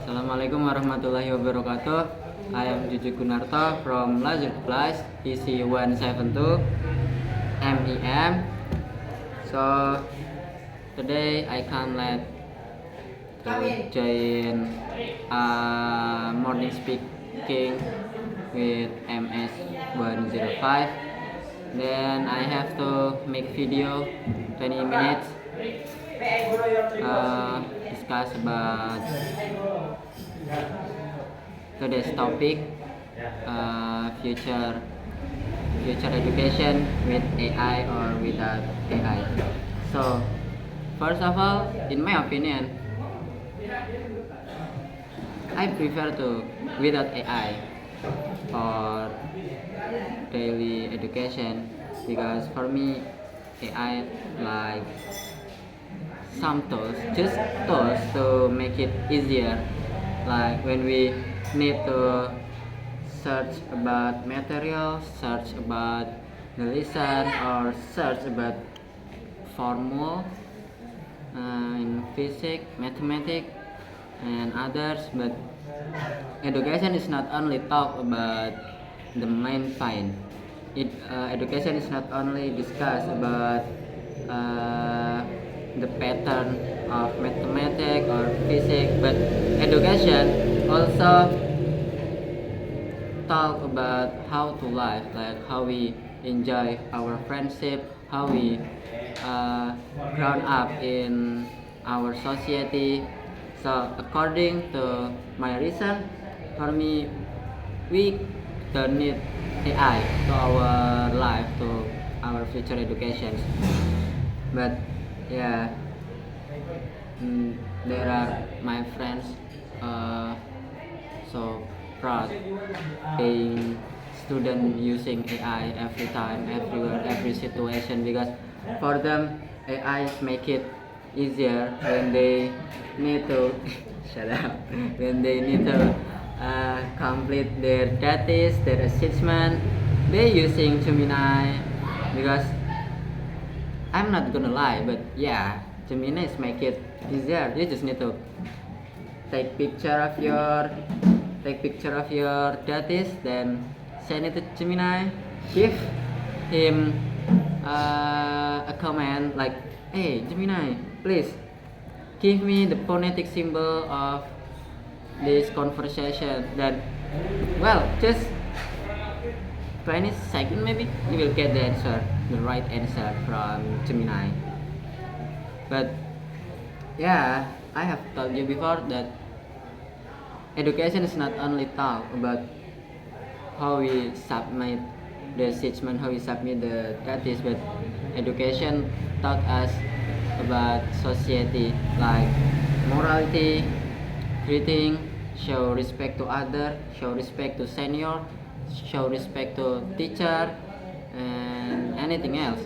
Assalamualaikum warahmatullahi wabarakatuh. I am Juju Gunarto from Lazard Class EC 172 MEM. So today I come late to join morning speaking with MS 105. Then I have to make video 20 minutes discuss about today's topic, future education with AI or without AI. So first of all, in my opinion, I prefer to without AI for daily education, because for me AI like some tools, just tools to make it easier. Like when we need to search about material, search about the lesson, or search about formula in physics, mathematics, and others. But education is not only talk about the main point. Education is not only discuss about the pattern of mathematics or physics, but education also talk about how to live, like how we enjoy our friendship, how we grown up in our society. So according to my reason, for me, we don't need AI to our life, to our future education. But yeah, there are my friends so proud being student using AI every time, everywhere, every situation, because for them AI make it easier when they need to shut up, when they need to complete their duties, their assessment. They using Gemini, because I'm not gonna lie, but yeah, Gemini is make it easier. You just need to take picture of your duties, then send it to Gemini. Give him a comment like, "Hey Gemini, please give me the phonetic symbol of this conversation." Then, well, just 20 seconds maybe you will get the answer, the right answer from Gemini. But yeah, I have told you before that education is not only talk about how we submit the assessment, how we submit the duties, but education taught us about society, like morality, greeting, show respect to other, show respect to senior, show respect to teacher, and anything else.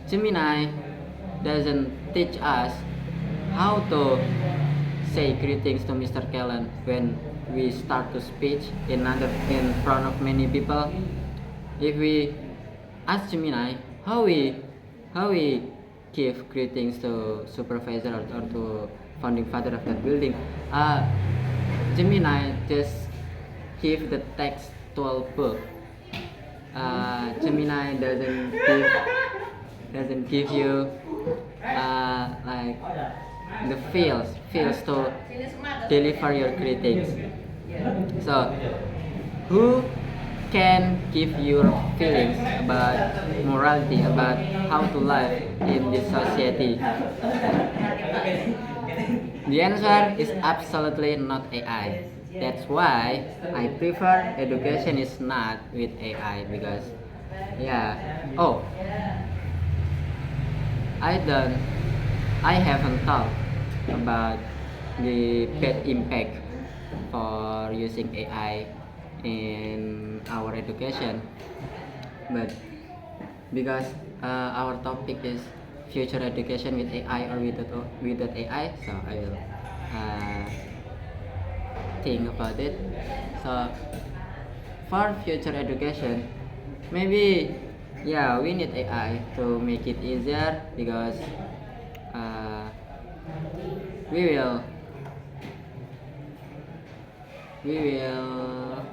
Gemini doesn't teach us how to say greetings to Mr. Kellen when we start to speech in front of many people. If we ask Gemini how we give greetings to supervisor, or to founding father of that building, Gemini just give the textual book. Gemini doesn't give you like the feels to deliver your greetings. So who can give your feelings about morality, about how to live in this society? The answer is absolutely not AI. That's why I prefer education is not with AI, because yeah. Oh, I haven't thought about the bad impact for using AI in our education, but because our topic is future education with AI or without AI, so I will uh, think about it. So for future education, maybe yeah, we need AI to make it easier, because we will we will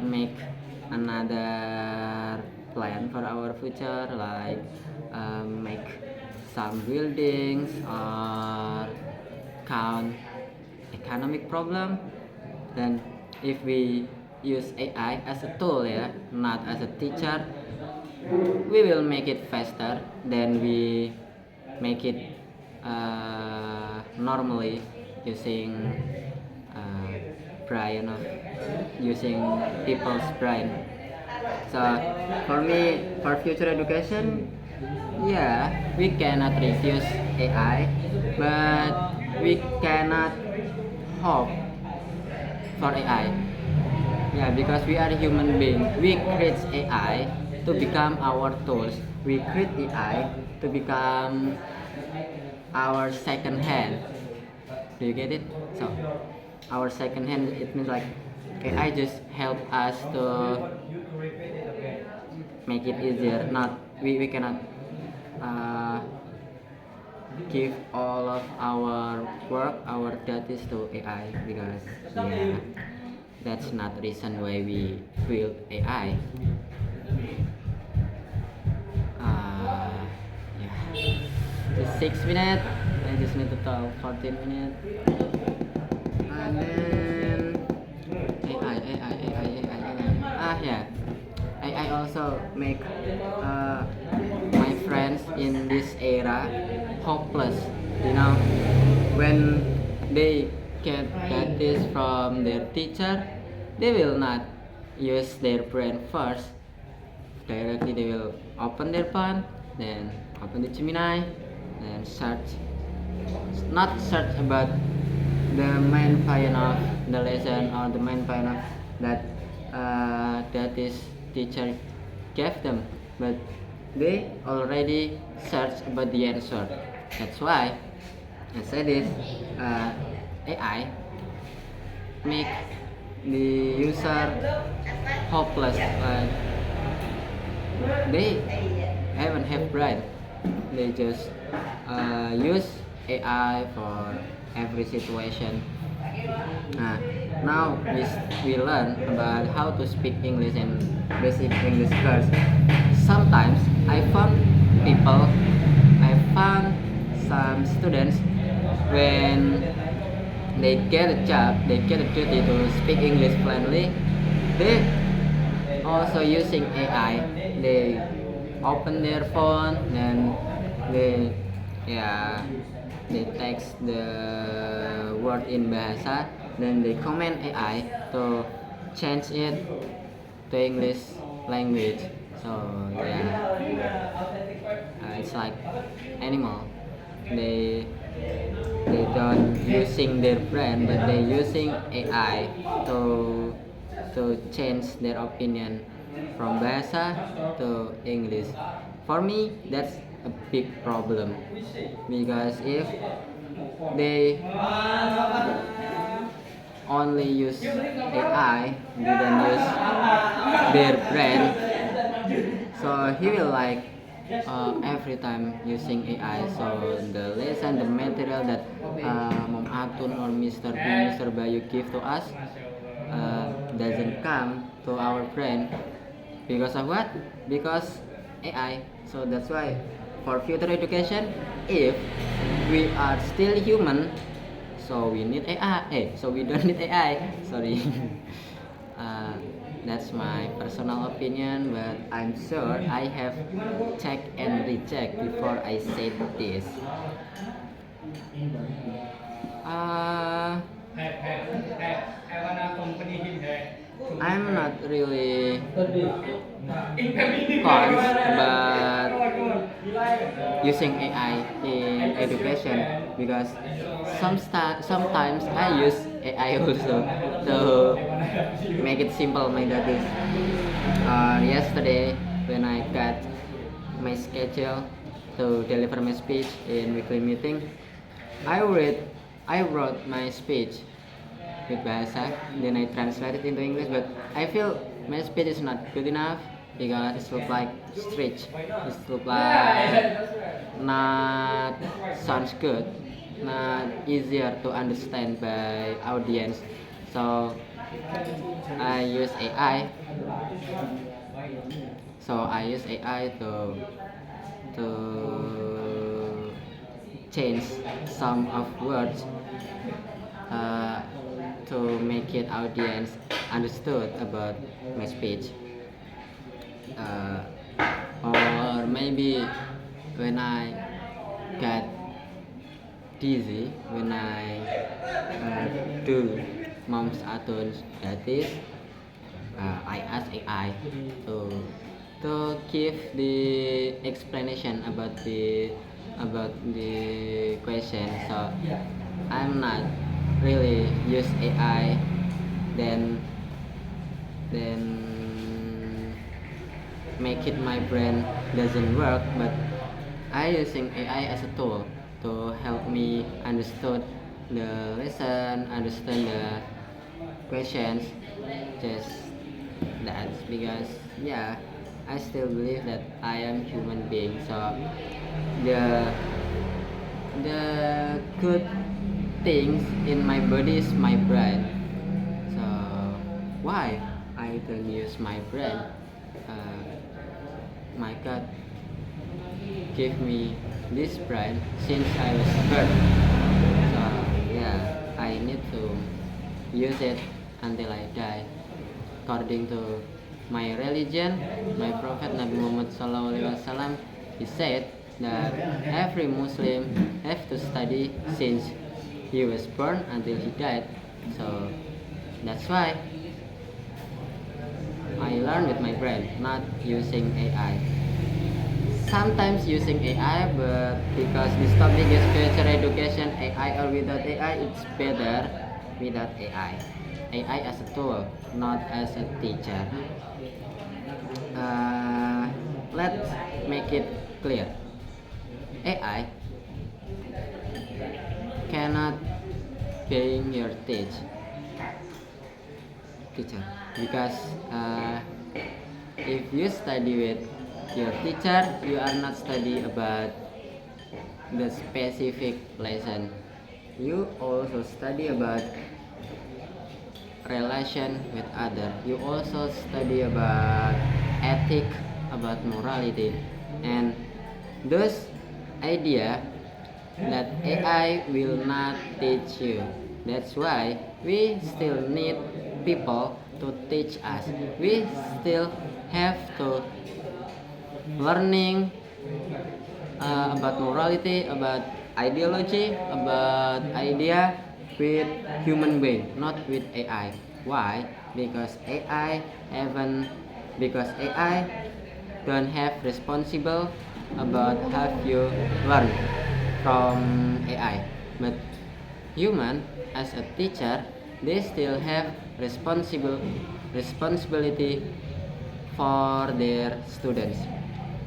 make another plan for our future, like make some buildings or count economic problem. Then if we use AI as a tool, yeah, not as a teacher, we will make it faster than we make it normally using uh, brain of using people's brain. So for me, for future education, yeah, we cannot refuse AI, but we cannot hope for AI. Yeah, because we are human being. We create AI to become our tools. We create AI to become our second hand. Do you get it? So our second hand, it means like AI just help us to make it easier. Not we cannot uh, give all of our work, our duties to AI, because yeah, that's not reason why we build AI. Yeah, just 6 minutes. I just need to talk 14 minutes, and then AI. Yeah, I also make my friends in this era hopeless. You know, when they get this from their teacher, they will not use their brain first. Directly they will open their phone, then open the Gemini, then search. Not search about the main point of the lesson or the main point of that that is teacher gave them, but they already search about the answer. That's why I say this, AI make the user hopeless. They haven't have brain. They just use AI for every situation. Uh, Now we learn about how to speak English and basic English first. Sometimes people, I found some students, when they get a job, they get a duty to speak English fluently, they also using AI. They open their phone, then they, yeah, they text the word in bahasa, then they command AI to change it to English language. So yeah, it's like animal. They they don't using their brain, but they using AI to change their opinion from bahasa to English. For me, that's a big problem, because if they only use AI, didn't use their brain, so he will like every time using AI. So the lesson, the material that Mom Atun or Mr. B, Mr. Bayu give to us doesn't come to our brain, because of what? Because AI. So that's why for future education, if we are still human, so we need AI. So we don't need AI. Sorry. uh, that's my personal opinion, but I'm sure I have check and recheck before I said this. uh, I'm not really cons about using AI in education, because sometimes I use AI also to make it simple my duties. Yesterday, when I got my schedule to deliver my speech in weekly meeting, I read I wrote my speech with bahasa, then I translate it into English, but I feel my speech is not good enough, because it look like stretch, it look like not sounds good. not easier to understand by audience. So I use AI. So I use AI to change some of words uh, to make it audience understood about my speech. Uh, or maybe when I get dizzy, when I do mom's atoms, that is, I ask AI to give the explanation about the question. So I'm not really use AI, then make it my brain doesn't work, but I using AI as a tool to help me understood the lesson, understand the questions. Just that's because, yeah, I still believe that I am human being. So the the good things in my body is my brain. So why I don't use my brain? Uh, my God gave me this brain since I was born. So yeah, I need to use it until I die. According to my religion, my Prophet Nabi Muhammad SAW, he said that every Muslim have to study since he was born until he died. So that's why I learn with my brain, not using AI. Sometimes using AI, but because this topic is future education, AI or without AI, it's better without AI. AI as a tool, not as a teacher. Uh, let's make it clear. AI cannot being your teacher because if you study with your teacher, you are not study about the specific lesson. You also study about relation with other. You also study about ethic, about morality, and those idea that AI will not teach you. That's why we still need people to teach us. We still have to learning about morality, about ideology, about idea with human being, not with AI. Why? Because AI haven't because AI don't have responsible about how you learn from AI. But human as a teacher, they still have responsibility for their students.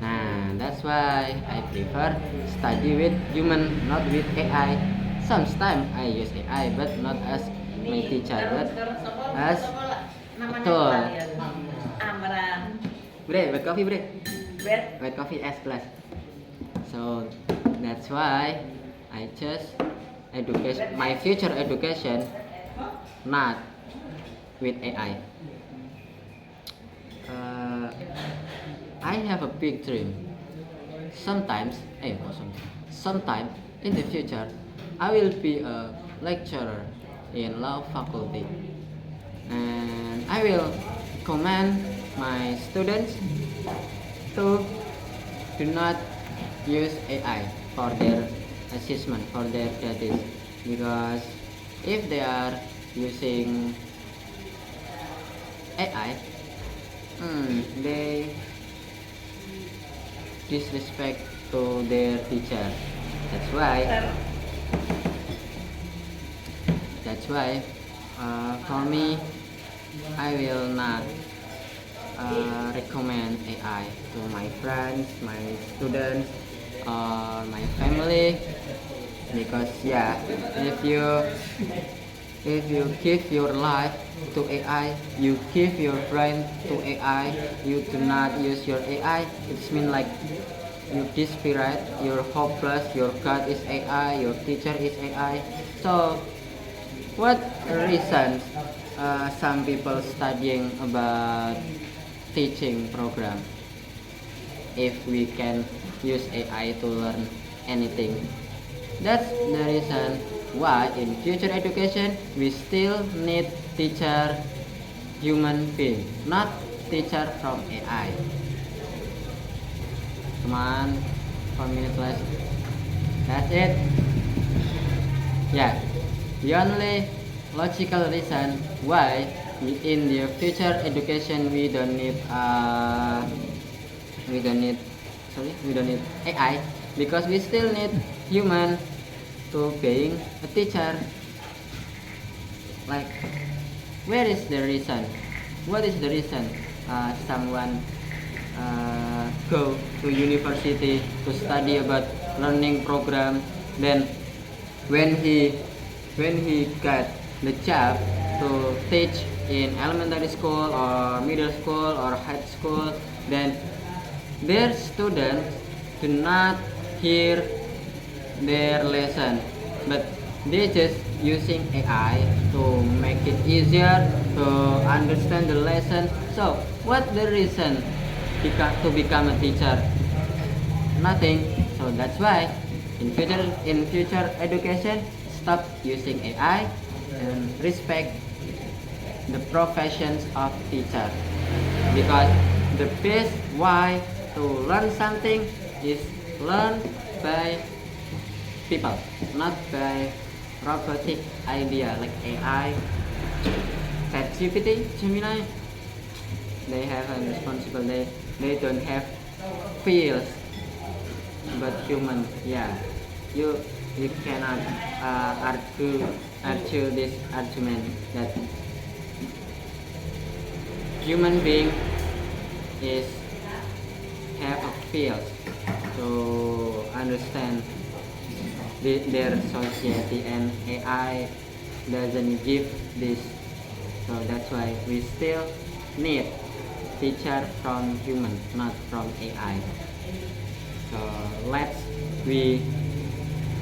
Nah, that's why I prefer study with human, not with AI. Sometimes I use AI, but not as my teacher, but as a tool. Bre, white coffee, bre. White coffee S plus. So that's why I choose education, my future education, not with AI. Uh, I have a big dream. Sometime in the future, I will be a lecturer in law faculty, and I will command my students to do not use AI for their assessment, for their studies, because if they are using AI, they disrespect to their teacher. That's why for me, I will not recommend AI to my friends, my students, or my family, because yeah, if you give your life to AI, you give your brain to AI, you do not use your AI, it's mean like you desperate, you're hopeless, your God is AI, your teacher is AI. So what reasons some people studying about teaching program if we can use AI to learn anything? That's the reason why in future education we still need teacher human being, not teacher from AI. Come on, 4 minutes left. That's it. Yeah, the only logical reason why in the future education we don't need we don't need AI, because we still need human to being a teacher. Like, where is the reason? What is the reason someone go to university to study about learning program, then when he got the job to teach in elementary school or middle school or high school, then their students do not hear their lesson, but they just using AI to make it easier to understand the lesson. So what the reason to become a teacher? Nothing. So that's why in future education, stop using AI and respect the professions of teacher, because the best way to learn something is learn by people, not by robotic idea like AI, ChatGPT, Gemini. They have a responsible. They don't have feels, but human. Yeah, you cannot argue this argument that human being is have a feel to understand their society, and AI doesn't give this. So that's why we still need teacher from human, not from AI. So let's we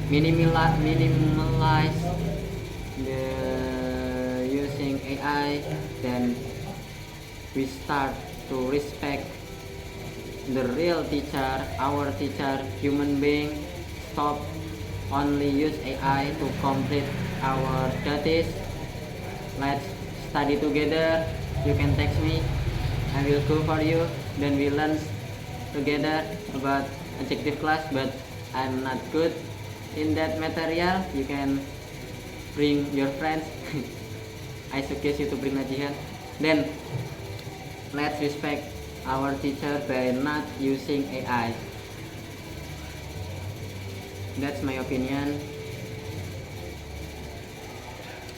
minimalize the using AI, then we start to respect the real teacher, our teacher, human being. Stop only use AI to complete our duties. Let's study together. You can text me, I will go for you. Then we learn together about objective class, but I'm not good in that material. You can bring your friends. I suggest you to bring Najihan. Then let's respect our teacher by not using AI. That's my opinion.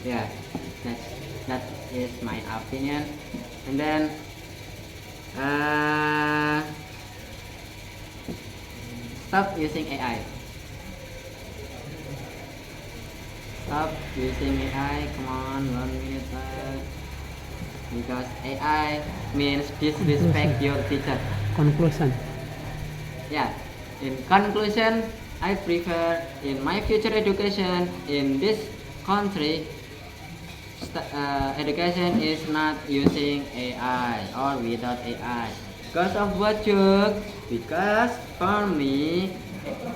Yeah, that is my opinion. And then stop using AI. Stop using AI. Come on, 1 minute left. Because AI means disrespect your teacher. Conclusion. Yeah. In conclusion, I prefer in my future education in this country, education is not using AI or without AI. Because of what, Juk? Because for me,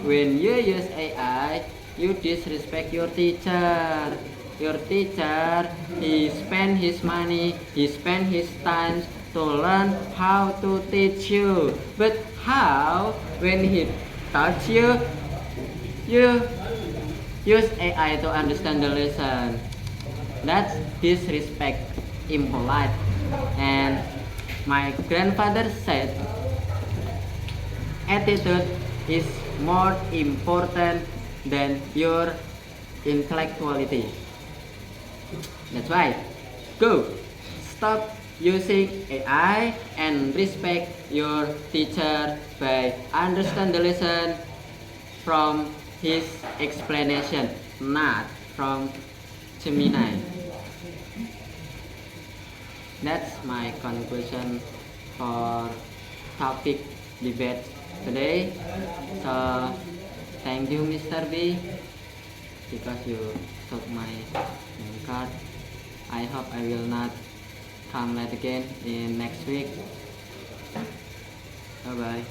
when you use AI, you disrespect your teacher. Your teacher, he spend his money, he spend his time to learn how to teach you. But how when he taught you, you use AI to understand the lesson? That's disrespect, impolite. And my grandfather said, attitude is more important than your intellectuality. That's why, go, stop using AI and respect your teacher by understand the lesson from his explanation, not from Gemini. That's my conclusion for topic debate today. So thank you, Mr. B, because you took my card. I hope I will not come late again in next week. Bye bye.